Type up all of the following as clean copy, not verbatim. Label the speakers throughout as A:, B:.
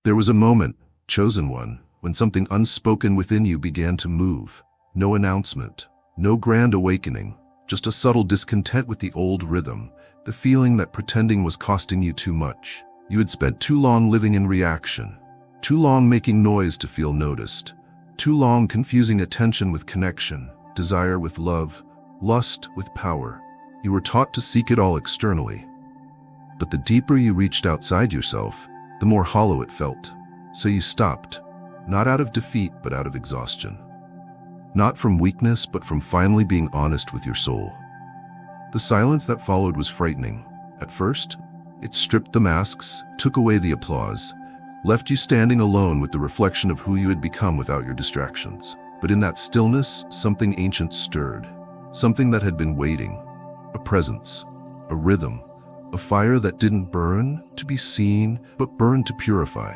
A: There was a moment, chosen one, when something unspoken within you began to move. No announcement, no grand awakening, just a subtle discontent with the old rhythm, the feeling that pretending was costing you too much. You had spent too long living in reaction, too long making noise to feel noticed, too long confusing attention with connection, desire with love, lust with power. You were taught to seek it all externally. But the deeper you reached outside yourself, the more hollow it felt. So you stopped, not out of defeat but out of exhaustion. Not from weakness but from finally being honest with your soul. The silence that followed was frightening. At first, it stripped the masks, took away the applause, left you standing alone with the reflection of who you had become without your distractions. But in that stillness, something ancient stirred, something that had been waiting, a presence, a rhythm, a fire that didn't burn to be seen, but burned to purify.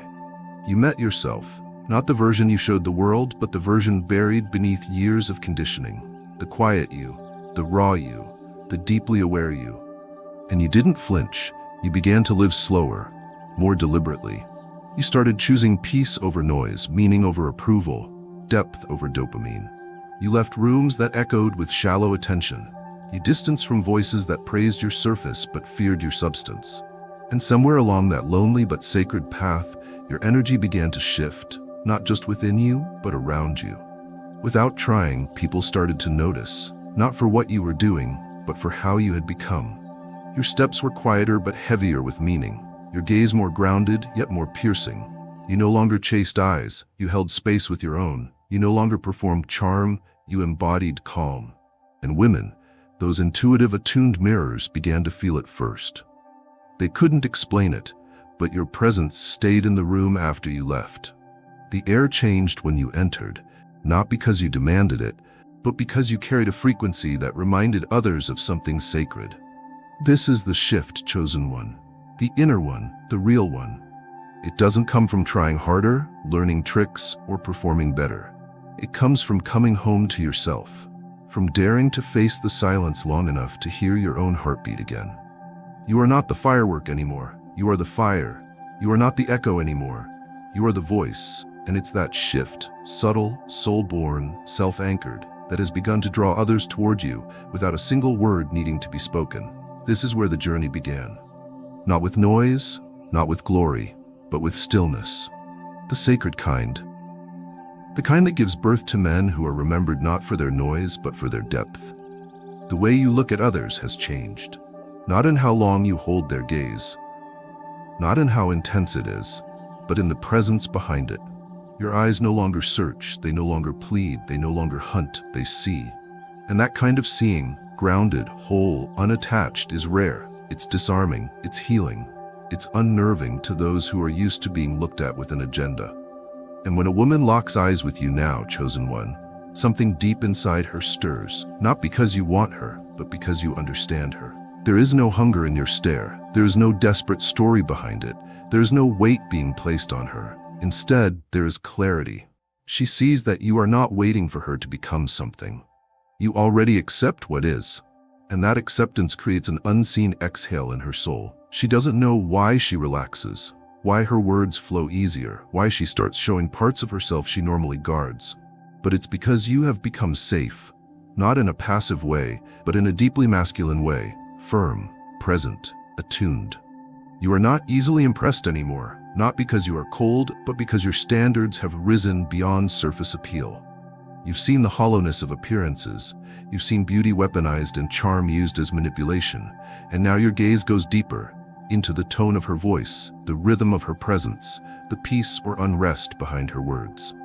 A: You met yourself, not the version you showed the world, but the version buried beneath years of conditioning, the quiet you, the raw you, the deeply aware you. And you didn't flinch. You began to live slower, more deliberately. You started choosing peace over noise, meaning over approval, depth over dopamine. You left rooms that echoed with shallow attention. You distanced from voices that praised your surface but feared your substance. And somewhere along that lonely but sacred path, your energy began to shift, not just within you, but around you. Without trying, people started to notice, not for what you were doing, but for how you had become. Your steps were quieter but heavier with meaning. Your gaze more grounded, yet more piercing. You no longer chased eyes, you held space with your own. You no longer performed charm, you embodied calm. And women, those intuitive, attuned mirrors, began to feel it first. They couldn't explain it, but your presence stayed in the room after you left. The air changed when you entered, not because you demanded it, but because you carried a frequency that reminded others of something sacred. This is the shift, chosen one. The inner one, the real one. It doesn't come from trying harder, learning tricks, or performing better. It comes from coming home to yourself, from daring to face the silence long enough to hear your own heartbeat again. You are not the firework anymore. You are the fire. You are not the echo anymore. You are the voice, and it's that shift, subtle, soul-born, self-anchored, that has begun to draw others toward you without a single word needing to be spoken. This is where the journey began. Not with noise, not with glory, but with stillness. The sacred kind. The kind that gives birth to men who are remembered not for their noise, but for their depth. The way you look at others has changed. Not in how long you hold their gaze, not in how intense it is, but in the presence behind it. Your eyes no longer search, they no longer plead, they no longer hunt, they see. And that kind of seeing, grounded, whole, unattached, is rare. It's disarming, it's healing, it's unnerving to those who are used to being looked at with an agenda. And when a woman locks eyes with you now, chosen one, something deep inside her stirs, not because you want her, but because you understand her. There is no hunger in your stare. There is no desperate story behind it. There is no weight being placed on her. Instead, there is clarity. She sees that you are not waiting for her to become something. You already accept what is. And that acceptance creates an unseen exhale in her soul. She doesn't know why she relaxes, why her words flow easier, why she starts showing parts of herself she normally guards. But it's because you have become safe, not in a passive way, but in a deeply masculine way, firm, present, attuned. You are not easily impressed anymore, not because you are cold, but because your standards have risen beyond surface appeal. You've seen the hollowness of appearances. You've seen beauty weaponized and charm used as manipulation. And now your gaze goes deeper, into the tone of her voice, the rhythm of her presence, the peace or unrest behind her words.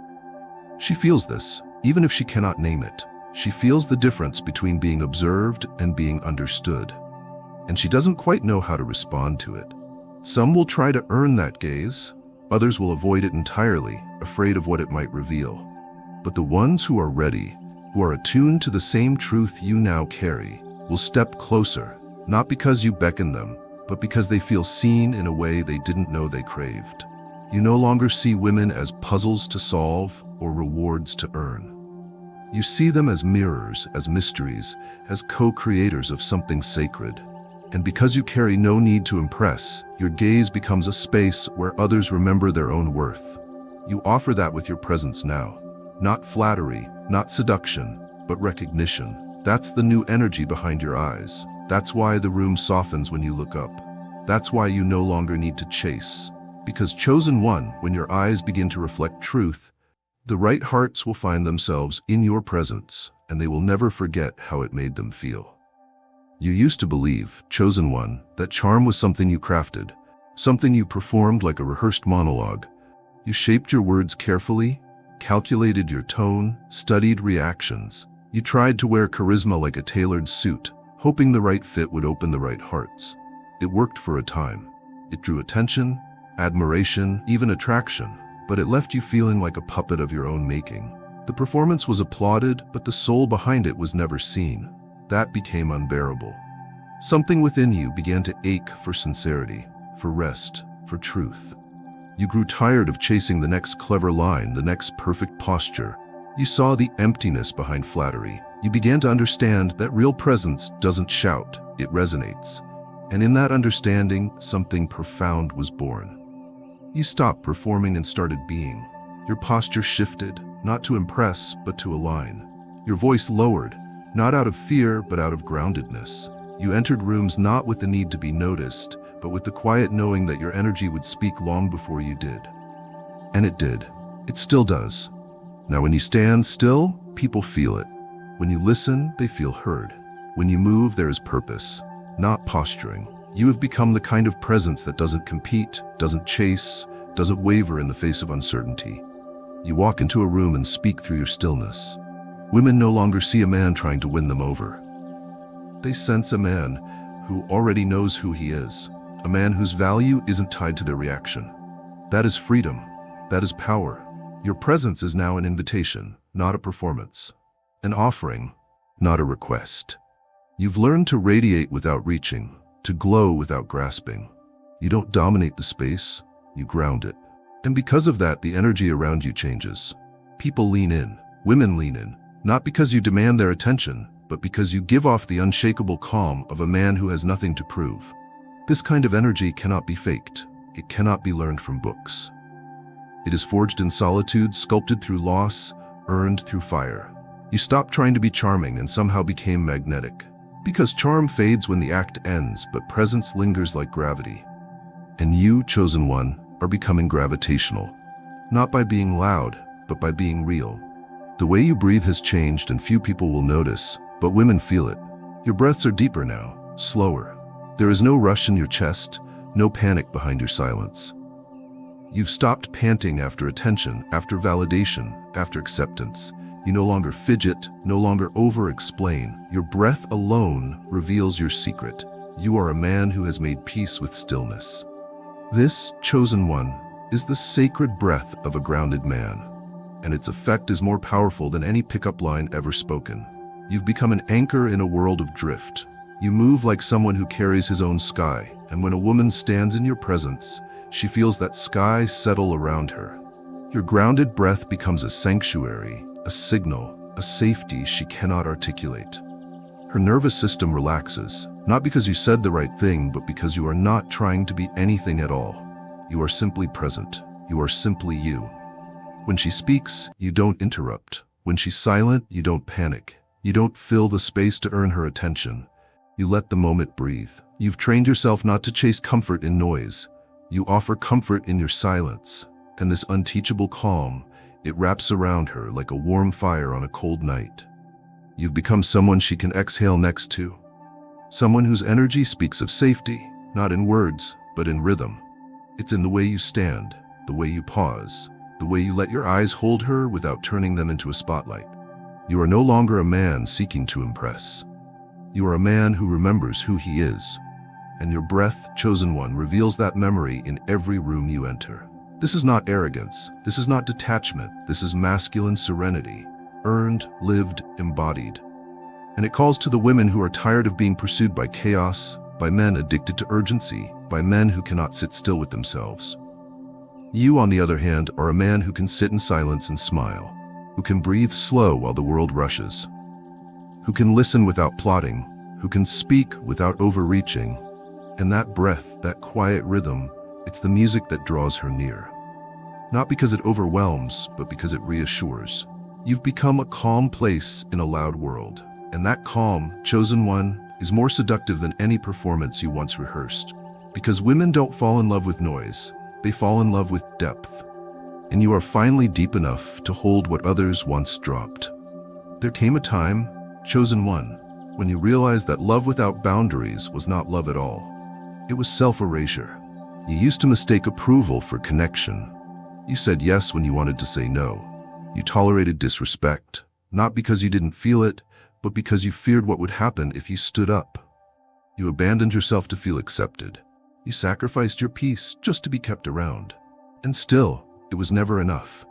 A: She feels this, even if she cannot name it. She feels the difference between being observed and being understood. And she doesn't quite know how to respond to it. Some will try to earn that gaze. Others will avoid it entirely, afraid of what it might reveal. But the ones who are ready, who are attuned to the same truth you now carry, will step closer, not because you beckon them, but because they feel seen in a way they didn't know they craved. You no longer see women as puzzles to solve or rewards to earn. You see them as mirrors, as mysteries, as co-creators of something sacred. And because you carry no need to impress, your gaze becomes a space where others remember their own worth. You offer that with your presence now. Not flattery, not seduction, but recognition. That's the new energy behind your eyes. That's why the room softens when you look up. That's why you no longer need to chase. Because chosen one, when your eyes begin to reflect truth, the right hearts will find themselves in your presence, and they will never forget how it made them feel. You used to believe, chosen one, that charm was something you crafted, something you performed like a rehearsed monologue. You shaped your words carefully, calculated your tone, studied reactions. You tried to wear charisma like a tailored suit, hoping the right fit would open the right hearts. It worked for a time. It drew attention, admiration, even attraction, but it left you feeling like a puppet of your own making. The performance was applauded, but the soul behind it was never seen. That became unbearable. Something within you began to ache for sincerity, for rest, for truth. You grew tired of chasing the next clever line, the next perfect posture. You saw the emptiness behind flattery. You began to understand that real presence doesn't shout, it resonates. And in that understanding, something profound was born. You stopped performing and started being. Your posture shifted, not to impress, but to align. Your voice lowered, not out of fear, but out of groundedness. You entered rooms not with the need to be noticed, but with the quiet knowing that your energy would speak long before you did. And it did. It still does. Now when you stand still, people feel it. When you listen, they feel heard. When you move, there is purpose, not posturing. You have become the kind of presence that doesn't compete, doesn't chase, doesn't waver in the face of uncertainty. You walk into a room and speak through your stillness. Women no longer see a man trying to win them over. They sense a man who already knows who he is, a man whose value isn't tied to their reaction. That is freedom. That is power. Your presence is now an invitation, not a performance. An offering, not a request. You've learned to radiate without reaching, to glow without grasping. You don't dominate the space, you ground it. And because of that, the energy around you changes. People lean in, women lean in, not because you demand their attention, but because you give off the unshakable calm of a man who has nothing to prove. This kind of energy cannot be faked. It cannot be learned from books. It is forged in solitude, sculpted through loss, earned through fire. You stopped trying to be charming and somehow became magnetic. Because charm fades when the act ends, but presence lingers like gravity. And you, chosen one, are becoming gravitational. Not by being loud, but by being real. The way you breathe has changed and few people will notice, but women feel it. Your breaths are deeper now, slower. There is no rush in your chest, no panic behind your silence. You've stopped panting after attention, after validation, after acceptance. You no longer fidget, no longer over-explain. Your breath alone reveals your secret. You are a man who has made peace with stillness. This, chosen one, is the sacred breath of a grounded man, and its effect is more powerful than any pickup line ever spoken. You've become an anchor in a world of drift. You move like someone who carries his own sky, and when a woman stands in your presence, she feels that sky settle around her. Your grounded breath becomes a sanctuary, a signal, a safety she cannot articulate. Her nervous system relaxes, not because you said the right thing, but because you are not trying to be anything at all. You are simply present. You are simply you. When she speaks, you don't interrupt. When she's silent, you don't panic. You don't fill the space to earn her attention. You let the moment breathe. You've trained yourself not to chase comfort in noise. You offer comfort in your silence. And this unteachable calm, it wraps around her like a warm fire on a cold night. You've become someone she can exhale next to. Someone whose energy speaks of safety, not in words, but in rhythm. It's in the way you stand, the way you pause, the way you let your eyes hold her without turning them into a spotlight. You are no longer a man seeking to impress. You are a man who remembers who he is. And your breath, chosen one, reveals that memory in every room you enter. This is not arrogance. This is not detachment. This is masculine serenity. Earned, lived, embodied. And it calls to the women who are tired of being pursued by chaos, by men addicted to urgency, by men who cannot sit still with themselves. You, on the other hand, are a man who can sit in silence and smile, who can breathe slow while the world rushes, who can listen without plotting, who can speak without overreaching, And that breath, that quiet rhythm, it's the music that draws her near. Not because it overwhelms, but because it reassures. You've become a calm place in a loud world. And that calm, chosen one, is more seductive than any performance you once rehearsed. Because women don't fall in love with noise, they fall in love with depth. And you are finally deep enough to hold what others once dropped. There came a time, chosen one, when you realized that love without boundaries was not love at all. It was self-erasure. You used to mistake approval for connection. You said yes when you wanted to say no. You tolerated disrespect, not because you didn't feel it, but because you feared what would happen if you stood up. You abandoned yourself to feel accepted. You sacrificed your peace just to be kept around. And still, it was never enough.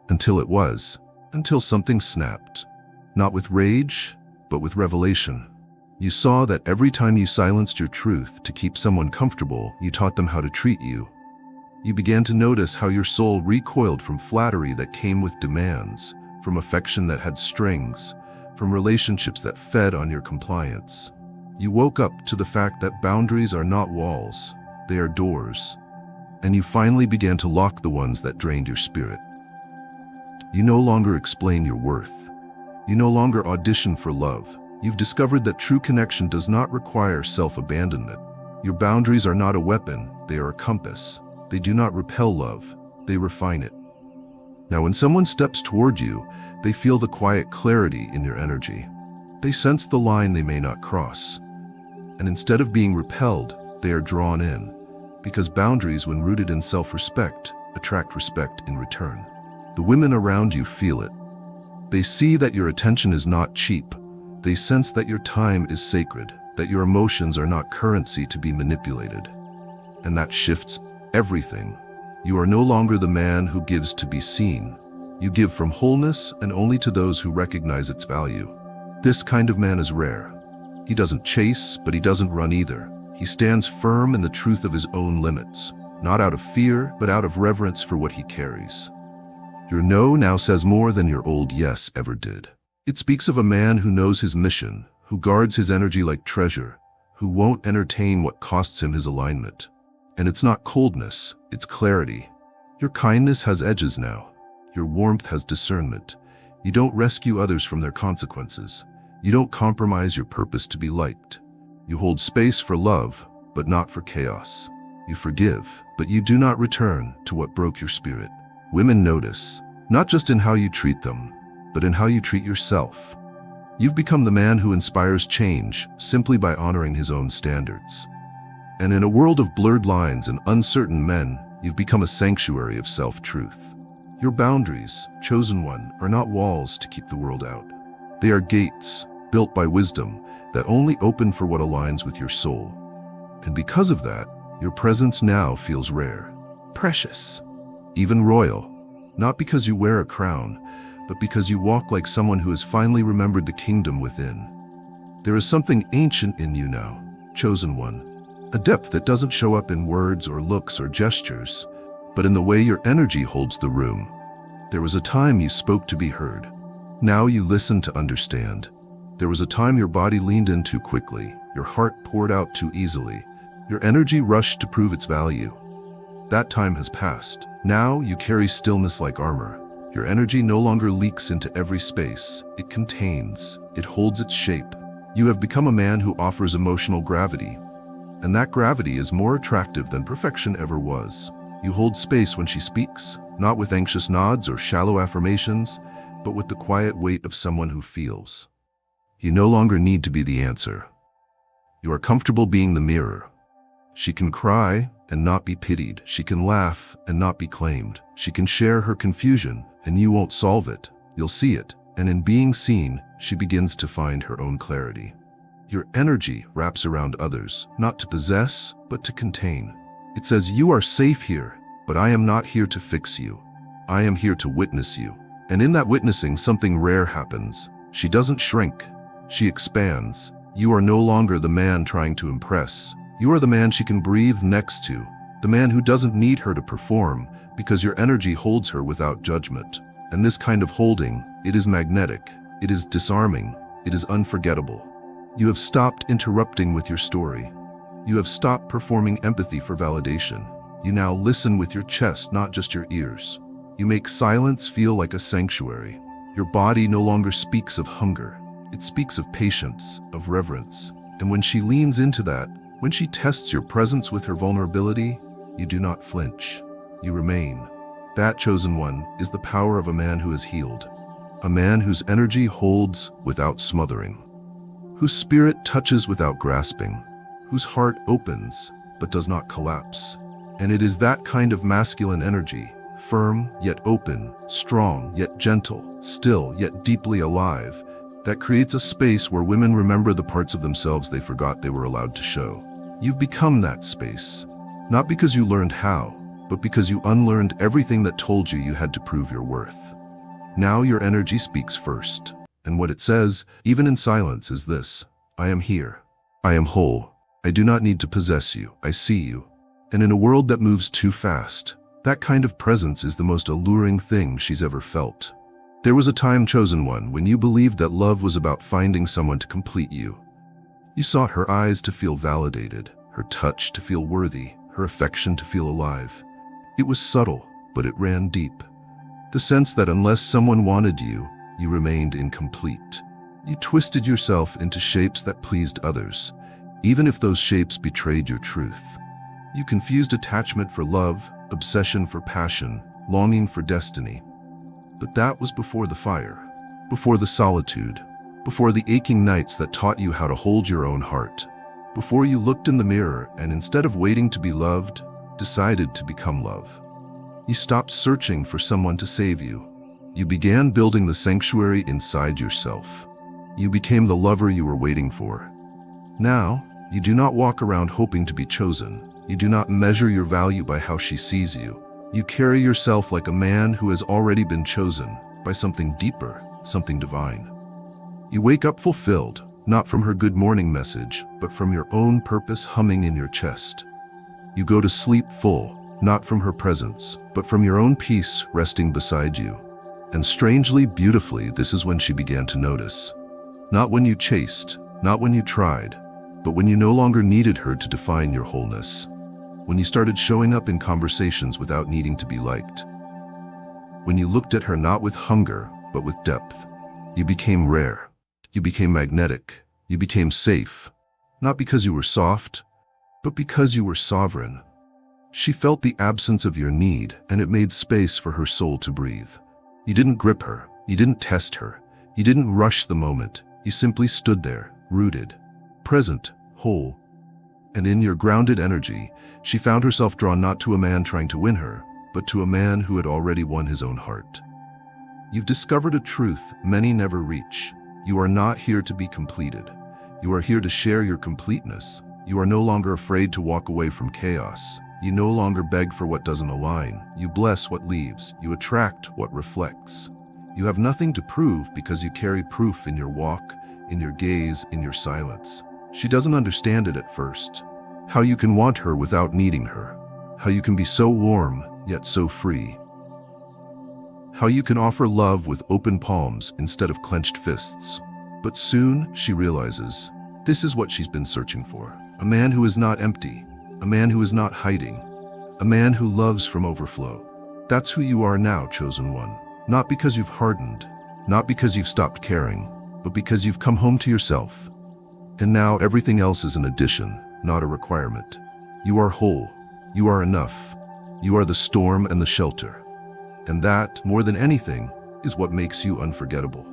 A: Until it was. Until something snapped. Not with rage, but with revelation. You saw that every time you silenced your truth to keep someone comfortable, you taught them how to treat you. You began to notice how your soul recoiled from flattery that came with demands, from affection that had strings, from relationships that fed on your compliance. You woke up to the fact that boundaries are not walls, they are doors. And you finally began to lock the ones that drained your spirit. You no longer explain your worth. You no longer audition for love. You've discovered that true connection does not require self-abandonment. Your boundaries are not a weapon, they are a compass. They do not repel love, they refine it. Now when someone steps toward you, they feel the quiet clarity in your energy. They sense the line they may not cross. And instead of being repelled, they are drawn in. Because boundaries, when rooted in self-respect, attract respect in return. The women around you feel it. They see that your attention is not cheap. They sense that your time is sacred, that your emotions are not currency to be manipulated. And that shifts everything. You are no longer the man who gives to be seen. You give from wholeness and only to those who recognize its value. This kind of man is rare. He doesn't chase, but he doesn't run either. He stands firm in the truth of his own limits, not out of fear, but out of reverence for what he carries. Your no now says more than your old yes ever did. It speaks of a man who knows his mission, who guards his energy like treasure, who won't entertain what costs him his alignment. And it's not coldness, it's clarity. Your kindness has edges now. Your warmth has discernment. You don't rescue others from their consequences. You don't compromise your purpose to be liked. You hold space for love, but not for chaos. You forgive, but you do not return to what broke your spirit. Women notice, not just in how you treat them, but in how you treat yourself. You've become the man who inspires change simply by honoring his own standards. And in a world of blurred lines and uncertain men, you've become a sanctuary of self-truth. Your boundaries, chosen one, are not walls to keep the world out. They are gates, built by wisdom, that only open for what aligns with your soul. And because of that, your presence now feels rare, precious, even royal. Not because you wear a crown, but because you walk like someone who has finally remembered the kingdom within. There is something ancient in you now, chosen one, a depth that doesn't show up in words or looks or gestures, but in the way your energy holds the room. There was a time you spoke to be heard. Now you listen to understand. There was a time your body leaned in too quickly, your heart poured out too easily, your energy rushed to prove its value. That time has passed. Now you carry stillness like armor. Your energy no longer leaks into every space. It contains. It holds its shape. You have become a man who offers emotional gravity. And that gravity is more attractive than perfection ever was. You hold space when she speaks, not with anxious nods or shallow affirmations, but with the quiet weight of someone who feels. You no longer need to be the answer. You are comfortable being the mirror. She can cry and not be pitied. She can laugh and not be claimed. She can share her confusion, and you won't solve it. You'll see it, and in being seen, she begins to find her own clarity. Your energy wraps around others, not to possess, but to contain. It says, you are safe here, but I am not here to fix you. I am here to witness you. And in that witnessing, something rare happens. She doesn't shrink. She expands. You are no longer the man trying to impress. You are the man she can breathe next to, the man who doesn't need her to perform, because your energy holds her without judgment. And this kind of holding, it is magnetic, it is disarming, it is unforgettable. You have stopped interrupting with your story. You have stopped performing empathy for validation. You now listen with your chest, not just your ears. You make silence feel like a sanctuary. Your body no longer speaks of hunger. It speaks of patience, of reverence. And when she leans into that, when she tests your presence with her vulnerability, you do not flinch. You remain. That, chosen one, is the power of a man who is healed. A man whose energy holds without smothering. Whose spirit touches without grasping. Whose heart opens but does not collapse. And it is that kind of masculine energy, firm yet open, strong yet gentle, still yet deeply alive, that creates a space where women remember the parts of themselves they forgot they were allowed to show. You've become that space, not because you learned how, but because you unlearned everything that told you you had to prove your worth. Now your energy speaks first, and what it says, even in silence, is this: I am here. I am whole. I do not need to possess you. I see you. And in a world that moves too fast, that kind of presence is the most alluring thing she's ever felt. There was a time, chosen one, when you believed that love was about finding someone to complete you. You sought her eyes to feel validated, her touch to feel worthy, her affection to feel alive. It was subtle, but it ran deep. The sense that unless someone wanted you, you remained incomplete. You twisted yourself into shapes that pleased others, even if those shapes betrayed your truth. You confused attachment for love, obsession for passion, longing for destiny. But that was before the fire, before the solitude, before the aching nights that taught you how to hold your own heart, before you looked in the mirror and, instead of waiting to be loved, decided to become love. You stopped searching for someone to save you. You began building the sanctuary inside yourself. You became the lover you were waiting for. Now, you do not walk around hoping to be chosen. You do not measure your value by how she sees you. You carry yourself like a man who has already been chosen by something deeper, something divine. You wake up fulfilled, not from her good morning message, but from your own purpose humming in your chest. You go to sleep full, not from her presence, but from your own peace resting beside you. And strangely, beautifully, this is when she began to notice. Not when you chased, not when you tried, but when you no longer needed her to define your wholeness. When you started showing up in conversations without needing to be liked. When you looked at her not with hunger, but with depth. You became rare. You became magnetic. You became safe. Not because you were soft, but because you were sovereign. She felt the absence of your need, and it made space for her soul to breathe. You didn't grip her. You didn't test her. You didn't rush the moment. You simply stood there, rooted, present, whole. And in your grounded energy, she found herself drawn not to a man trying to win her, but to a man who had already won his own heart. You've discovered a truth many never reach. You are not here to be completed. You are here to share your completeness. You are no longer afraid to walk away from chaos. You no longer beg for what doesn't align. You bless what leaves. You attract what reflects. You have nothing to prove because you carry proof in your walk, in your gaze, in your silence. She doesn't understand it at first. How you can want her without needing her. How you can be so warm, yet so free. How you can offer love with open palms instead of clenched fists. But soon, she realizes, this is what she's been searching for. A man who is not empty. A man who is not hiding. A man who loves from overflow. That's who you are now, chosen one. Not because you've hardened. Not because you've stopped caring. But because you've come home to yourself. And now everything else is an addition, not a requirement. You are whole. You are enough. You are the storm and the shelter. And that, more than anything, is what makes you unforgettable.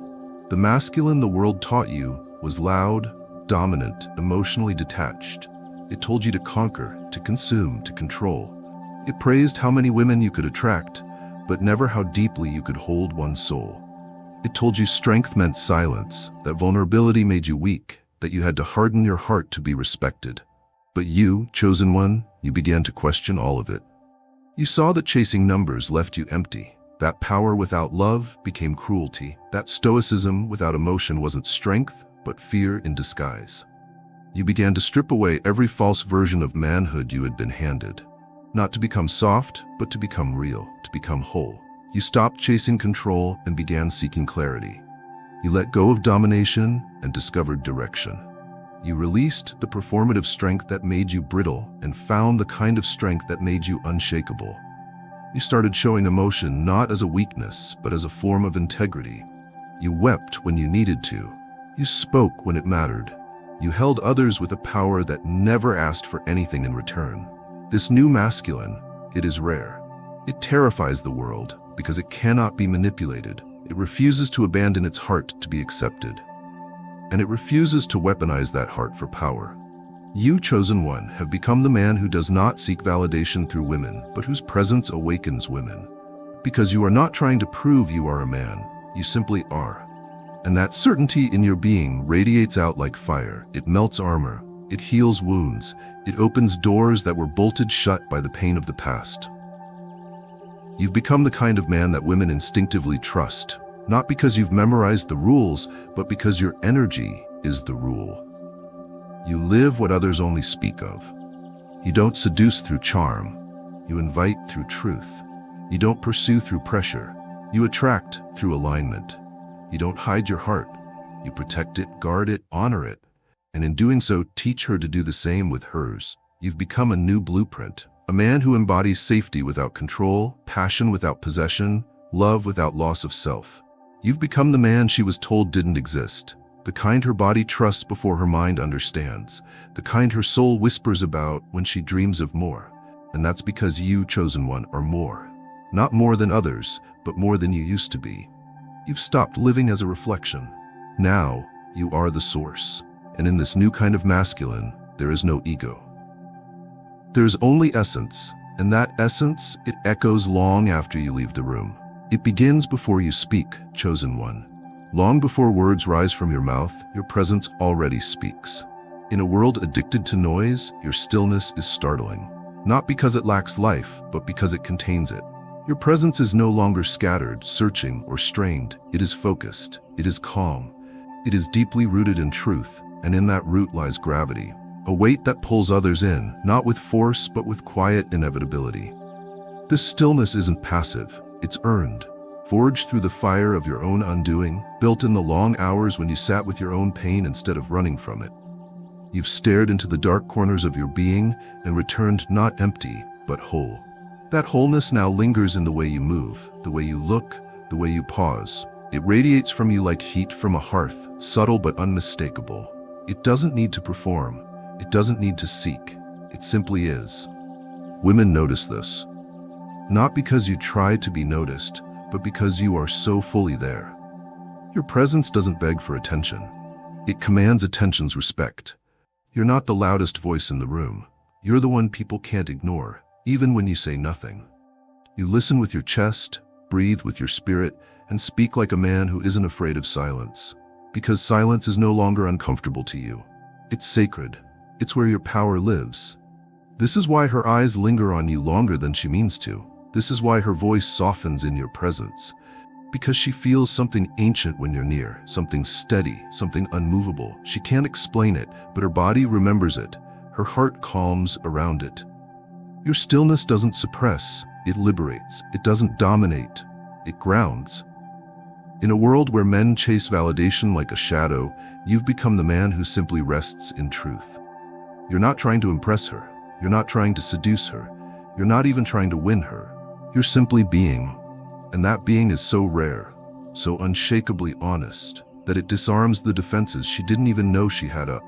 A: The masculine the world taught you was loud, dominant, emotionally detached. It told you to conquer, to consume, to control. It praised how many women you could attract, but never how deeply you could hold one's soul. It told you strength meant silence, that vulnerability made you weak, that you had to harden your heart to be respected. But you, chosen one, you began to question all of it. You saw that chasing numbers left you empty. That power without love became cruelty. That stoicism without emotion wasn't strength, but fear in disguise. You began to strip away every false version of manhood you had been handed. Not to become soft, but to become real, to become whole. You stopped chasing control and began seeking clarity. You let go of domination and discovered direction. You released the performative strength that made you brittle and found the kind of strength that made you unshakable. You started showing emotion not as a weakness, but as a form of integrity. You wept when you needed to. You spoke when it mattered. You held others with a power that never asked for anything in return. This new masculine, it is rare. It terrifies the world because it cannot be manipulated. It refuses to abandon its heart to be accepted. And it refuses to weaponize that heart for power. You, chosen one, have become the man who does not seek validation through women, but whose presence awakens women. Because you are not trying to prove you are a man, you simply are. And that certainty in your being radiates out like fire. It melts armor, it heals wounds, it opens doors that were bolted shut by the pain of the past. You've become the kind of man that women instinctively trust, not because you've memorized the rules, but because your energy is the rule. You live what others only speak of. You don't seduce through charm. You invite through truth. You don't pursue through pressure. You attract through alignment. You don't hide your heart. You protect it, guard it, honor it. And in doing so, teach her to do the same with hers. You've become a new blueprint, a man who embodies safety without control, passion without possession, love without loss of self. You've become the man she was told didn't exist. The kind her body trusts before her mind understands. The kind her soul whispers about when she dreams of more. And that's because you, chosen one, are more. Not more than others, but more than you used to be. You've stopped living as a reflection. Now, you are the source. And in this new kind of masculine, there is no ego. There is only essence, and that essence, it echoes long after you leave the room. It begins before you speak, chosen one. Long before words rise from your mouth, your presence already speaks. In a world addicted to noise, your stillness is startling. Not because it lacks life, but because it contains it. Your presence is no longer scattered, searching, or strained. It is focused. It is calm. It is deeply rooted in truth, and in that root lies gravity. A weight that pulls others in, not with force, but with quiet inevitability. This stillness isn't passive. It's earned. Forged through the fire of your own undoing, built in the long hours when you sat with your own pain instead of running from it. You've stared into the dark corners of your being and returned not empty, but whole. That wholeness now lingers in the way you move, the way you look, the way you pause. It radiates from you like heat from a hearth, subtle but unmistakable. It doesn't need to perform. It doesn't need to seek. It simply is. Women notice this. Not because you try to be noticed, but because you are so fully there. Your presence doesn't beg for attention. It commands attention's respect. You're not the loudest voice in the room. You're the one people can't ignore, even when you say nothing. You listen with your chest, breathe with your spirit, and speak like a man who isn't afraid of silence. Because silence is no longer uncomfortable to you. It's sacred. It's where your power lives. This is why her eyes linger on you longer than she means to. This is why her voice softens in your presence. Because she feels something ancient when you're near, something steady, something unmovable. She can't explain it, but her body remembers it. Her heart calms around it. Your stillness doesn't suppress, it liberates. It doesn't dominate, it grounds. In a world where men chase validation like a shadow, you've become the man who simply rests in truth. You're not trying to impress her. You're not trying to seduce her. You're not even trying to win her. You're simply being. And that being is so rare, so unshakably honest, that it disarms the defenses she didn't even know she had up.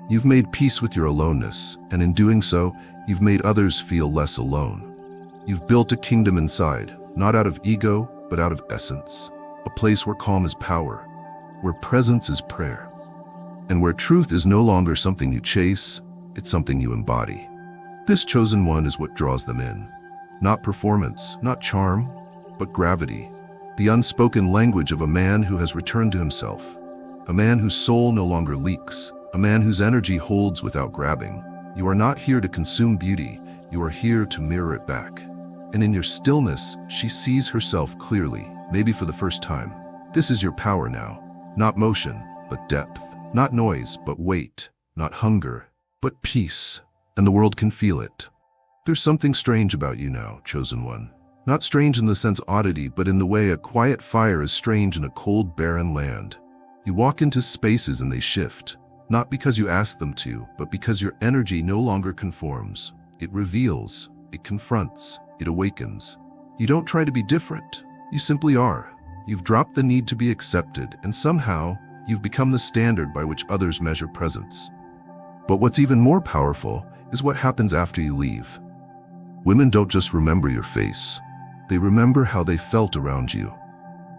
A: You've made peace with your aloneness, and in doing so, you've made others feel less alone. You've built a kingdom inside, not out of ego, but out of essence. A place where calm is power, where presence is prayer, and where truth is no longer something you chase, it's something you embody. This chosen one is what draws them in. Not performance, not charm, but gravity. The unspoken language of a man who has returned to himself. A man whose soul no longer leaks. A man whose energy holds without grabbing. You are not here to consume beauty. You are here to mirror it back. And in your stillness, she sees herself clearly, maybe for the first time. This is your power now. Not motion, but depth. Not noise, but weight. Not hunger, but peace. And the world can feel it. There's something strange about you now, chosen one. Not strange in the sense oddity, but in the way a quiet fire is strange in a cold, barren land. You walk into spaces and they shift. Not because you ask them to, but because your energy no longer conforms. It reveals, it confronts, it awakens. You don't try to be different. You simply are. You've dropped the need to be accepted, and somehow, you've become the standard by which others measure presence. But what's even more powerful is what happens after you leave. Women don't just remember your face. They remember how they felt around you.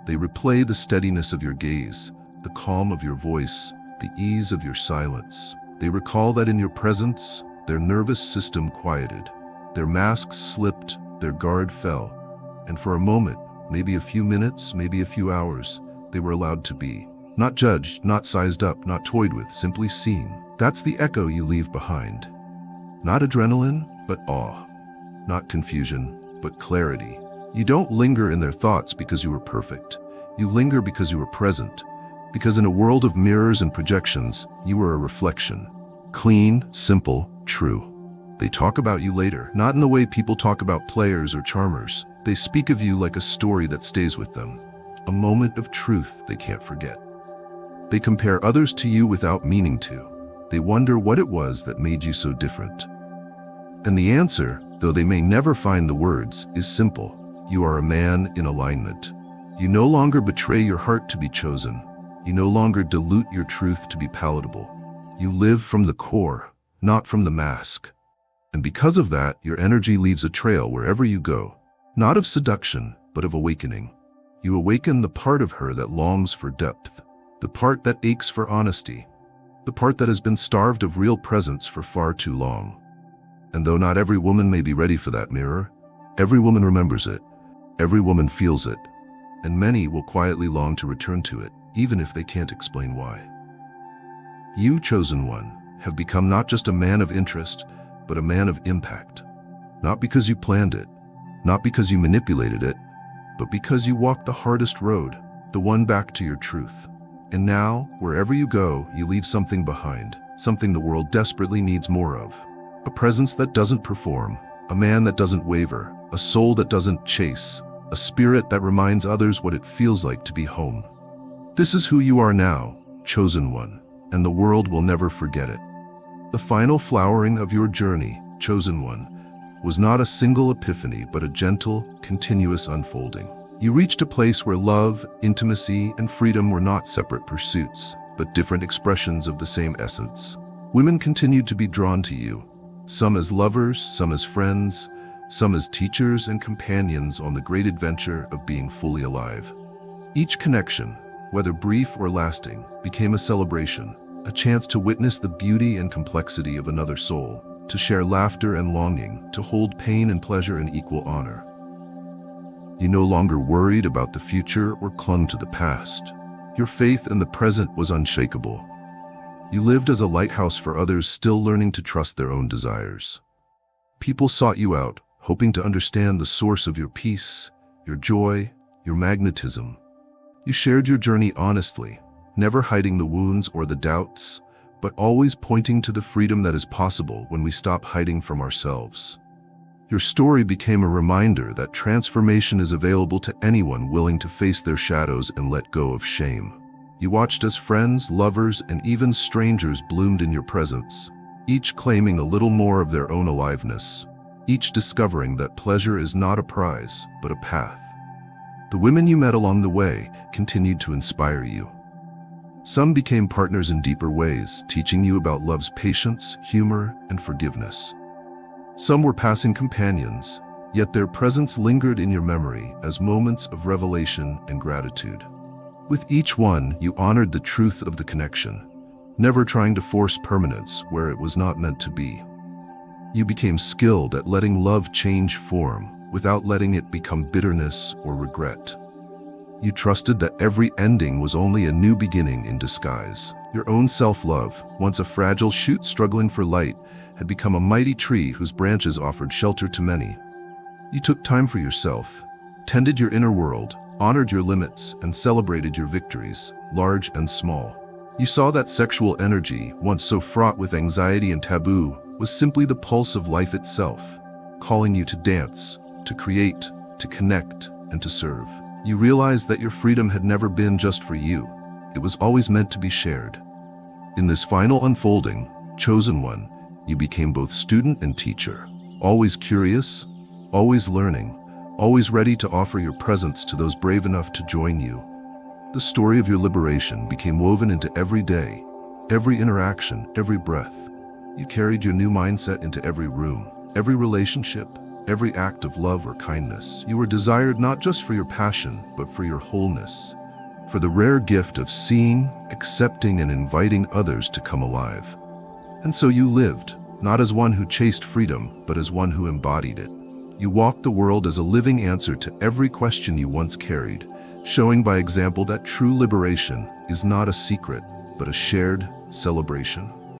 A: They replay the steadiness of your gaze, the calm of your voice, the ease of your silence. They recall that in your presence, their nervous system quieted, their masks slipped, their guard fell, and for a moment, maybe a few minutes, maybe a few hours, they were allowed to be. Not judged, not sized up, not toyed with, simply seen. That's the echo you leave behind. Not adrenaline, but awe. Not confusion, but clarity. You don't linger in their thoughts because you were perfect. You linger because you were present. Because in a world of mirrors and projections, you were a reflection. Clean, simple, true. They talk about you later, not in the way people talk about players or charmers. They speak of you like a story that stays with them. A moment of truth they can't forget. They compare others to you without meaning to. They wonder what it was that made you so different. And the answer, though they may never find the words, is simple. You are a man in alignment. You no longer betray your heart to be chosen. You no longer dilute your truth to be palatable. You live from the core, not from the mask. And because of that, your energy leaves a trail wherever you go. Not of seduction, but of awakening. You awaken the part of her that longs for depth, the part that aches for honesty, the part that has been starved of real presence for far too long. And though not every woman may be ready for that mirror, every woman remembers it, every woman feels it, and many will quietly long to return to it, even if they can't explain why. You, chosen one, have become not just a man of interest, but a man of impact. Not because you planned it, not because you manipulated it, but because you walked the hardest road, the one back to your truth. And now, wherever you go, you leave something behind, something the world desperately needs more of. A presence that doesn't perform, a man that doesn't waver, a soul that doesn't chase, a spirit that reminds others what it feels like to be home. This is who you are now, chosen one, and the world will never forget it. The final flowering of your journey, chosen one, was not a single epiphany, but a gentle, continuous unfolding. You reached a place where love, intimacy, and freedom were not separate pursuits, but different expressions of the same essence. Women continued to be drawn to you, some as lovers, some as friends, some as teachers and companions on the great adventure of being fully alive. Each connection, whether brief or lasting, became a celebration, a chance to witness the beauty and complexity of another soul, to share laughter and longing, to hold pain and pleasure in equal honor. You no longer worried about the future or clung to the past. Your faith in the present was unshakable. You lived as a lighthouse for others still learning to trust their own desires. People sought you out, hoping to understand the source of your peace, your joy, your magnetism. You shared your journey honestly, never hiding the wounds or the doubts, but always pointing to the freedom that is possible when we stop hiding from ourselves. Your story became a reminder that transformation is available to anyone willing to face their shadows and let go of shame. You watched as friends, lovers, and even strangers bloomed in your presence, each claiming a little more of their own aliveness, each discovering that pleasure is not a prize, but a path. The women you met along the way continued to inspire you. Some became partners in deeper ways, teaching you about love's patience, humor, and forgiveness. Some were passing companions, yet their presence lingered in your memory as moments of revelation and gratitude. With each one, you honored the truth of the connection, never trying to force permanence where it was not meant to be. You became skilled at letting love change form without letting it become bitterness or regret. You trusted that every ending was only a new beginning in disguise. Your own self-love, once a fragile shoot struggling for light, had become a mighty tree whose branches offered shelter to many. You took time for yourself, tended your inner world, honored your limits, and celebrated your victories, large and small. You saw that sexual energy, once so fraught with anxiety and taboo, was simply the pulse of life itself, calling you to dance, to create, to connect, and to serve. You realized that your freedom had never been just for you. It was always meant to be shared. In this final unfolding, chosen one, you became both student and teacher, always curious, always learning, always ready to offer your presence to those brave enough to join you. The story of your liberation became woven into every day, every interaction, every breath. You carried your new mindset into every room, every relationship, every act of love or kindness. You were desired not just for your passion, but for your wholeness, for the rare gift of seeing, accepting, and inviting others to come alive. And so you lived, not as one who chased freedom, but as one who embodied it. You walked the world as a living answer to every question you once carried, showing by example that true liberation is not a secret, but a shared celebration.